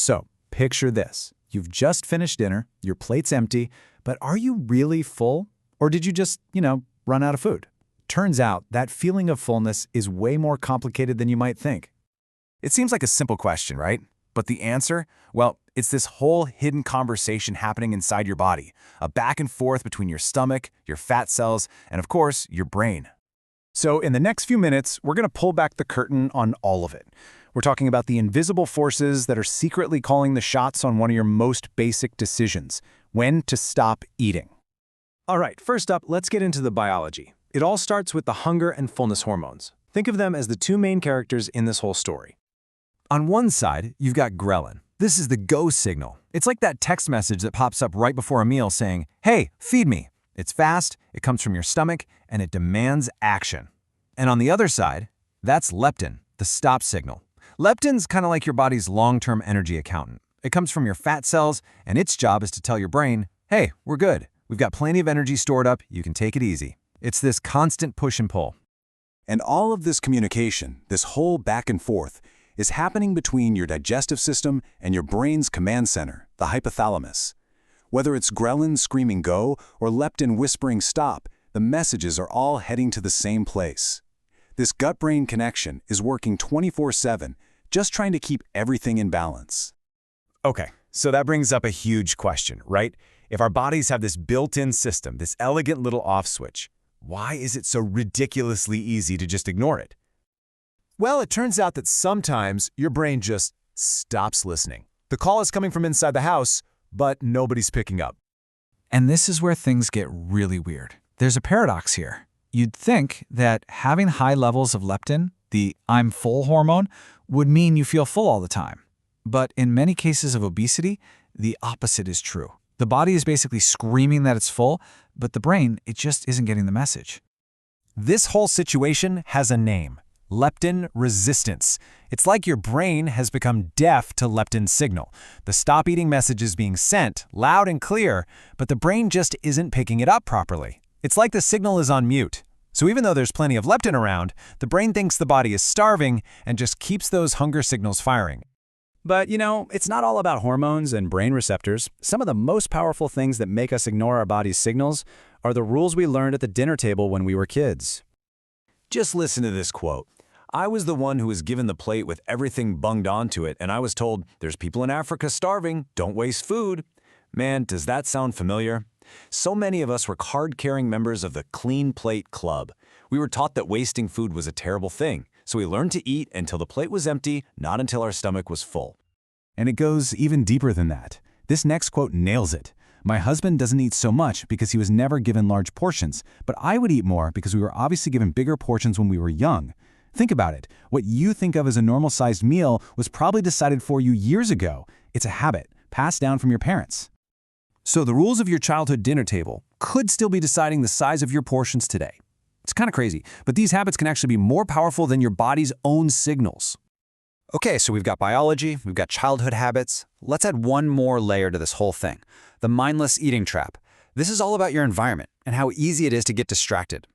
So, picture this. You've just finished dinner, your plate's empty, but are you really full? Or did you just, run out of food? Turns out that feeling of fullness is way more complicated than you might think. It seems like a simple question, right? But the answer? Well, it's this whole hidden conversation happening inside your body, a back and forth between your stomach, your fat cells, and of course, your brain. So in the next few minutes, we're going to pull back the curtain on all of it. We're talking about the invisible forces that are secretly calling the shots on one of your most basic decisions, when to stop eating. All right, first up, let's get into the biology. It all starts with the hunger and fullness hormones. Think of them as the two main characters in this whole story. On one side, you've got ghrelin. This is the go signal. It's like that text message that pops up right before a meal saying, "Hey, feed me." It's fast, it comes from your stomach, and it demands action. And on the other side, that's leptin, the stop signal. Leptin's kind of like your body's long-term energy accountant. It comes from your fat cells, and its job is to tell your brain, "Hey, we're good. We've got plenty of energy stored up. You can take it easy." It's this constant push and pull. And all of this communication, this whole back and forth, is happening between your digestive system and your brain's command center, the hypothalamus. Whether it's ghrelin screaming go or leptin whispering stop, the messages are all heading to the same place. This gut-brain connection is working 24/7, just trying to keep everything in balance. Okay, so that brings up a huge question, right? If our bodies have this built-in system, this elegant little off switch, why is it so ridiculously easy to just ignore it? Well, it turns out that sometimes your brain just stops listening. The call is coming from inside the house, but nobody's picking up. And this is where things get really weird. There's a paradox here. You'd think that having high levels of leptin, the I'm full hormone, would mean you feel full all the time. But in many cases of obesity, the opposite is true. The body is basically screaming that it's full, but the brain, it just isn't getting the message. This whole situation has a name: leptin resistance. It's like your brain has become deaf to leptin's signal. The stop eating message is being sent, loud and clear, but the brain just isn't picking it up properly. It's like the signal is on mute. So even though there's plenty of leptin around, the brain thinks the body is starving and just keeps those hunger signals firing. But, it's not all about hormones and brain receptors. Some of the most powerful things that make us ignore our body's signals are the rules we learned at the dinner table when we were kids. Just listen to this quote. I was the one who was given the plate with everything bunged onto it, and I was told, "There's people in Africa starving, don't waste food." Man, does that sound familiar? So many of us were card-carrying members of the Clean Plate Club. We were taught that wasting food was a terrible thing, so we learned to eat until the plate was empty, not until our stomach was full. And it goes even deeper than that. This next quote nails it. My husband doesn't eat so much because he was never given large portions, but I would eat more because we were obviously given bigger portions when we were young. Think about it. What you think of as a normal-sized meal was probably decided for you years ago. It's a habit, passed down from your parents. So the rules of your childhood dinner table could still be deciding the size of your portions today. It's kind of crazy, but these habits can actually be more powerful than your body's own signals. Okay, so we've got biology, we've got childhood habits. Let's add one more layer to this whole thing: the mindless eating trap. This is all about your environment and how easy it is to get distracted.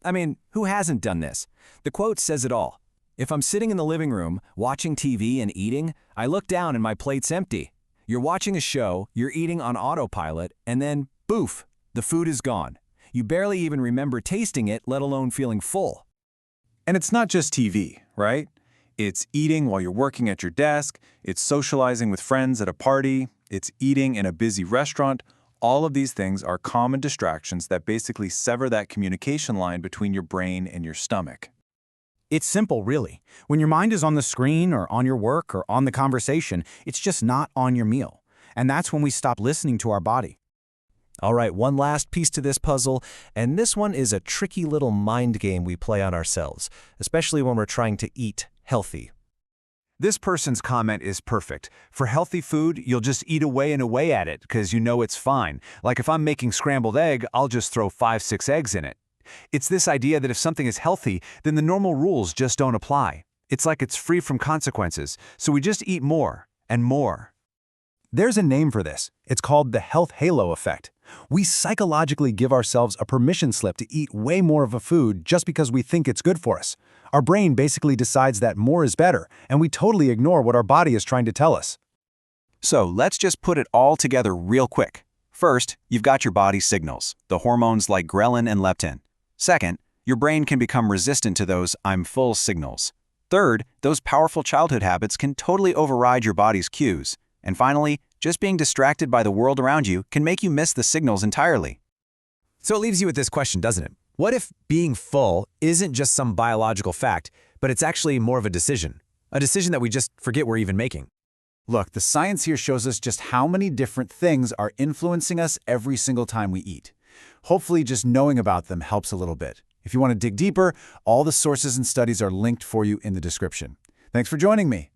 I mean, who hasn't done this? The quote says it all. If I'm sitting in the living room, watching TV and eating, I look down and my plate's empty. You're watching a show, you're eating on autopilot, and then, boof, the food is gone. You barely even remember tasting it, let alone feeling full. And it's not just TV, right? It's eating while you're working at your desk, it's socializing with friends at a party, it's eating in a busy restaurant. All of these things are common distractions that basically sever that communication line between your brain and your stomach. It's simple, really. When your mind is on the screen or on your work or on the conversation, it's just not on your meal. And that's when we stop listening to our body. All right, one last piece to this puzzle, and this one is a tricky little mind game we play on ourselves, especially when we're trying to eat healthy. This person's comment is perfect. For healthy food, you'll just eat away and away at it because you know it's fine. Like if I'm making scrambled egg, I'll just throw 5-6 eggs in it. It's this idea that if something is healthy, then the normal rules just don't apply. It's like it's free from consequences, so we just eat more and more. There's a name for this. It's called the health halo effect. We psychologically give ourselves a permission slip to eat way more of a food just because we think it's good for us. Our brain basically decides that more is better, and we totally ignore what our body is trying to tell us. So let's just put it all together real quick. First, you've got your body's signals, the hormones like ghrelin and leptin. Second, your brain can become resistant to those "I'm full" signals. Third, those powerful childhood habits can totally override your body's cues. And finally, just being distracted by the world around you can make you miss the signals entirely. So it leaves you with this question, doesn't it? What if being full isn't just some biological fact, but it's actually more of a decision? A decision that we just forget we're even making. Look, the science here shows us just how many different things are influencing us every single time we eat. Hopefully, just knowing about them helps a little bit. If you want to dig deeper, all the sources and studies are linked for you in the description. Thanks for joining me.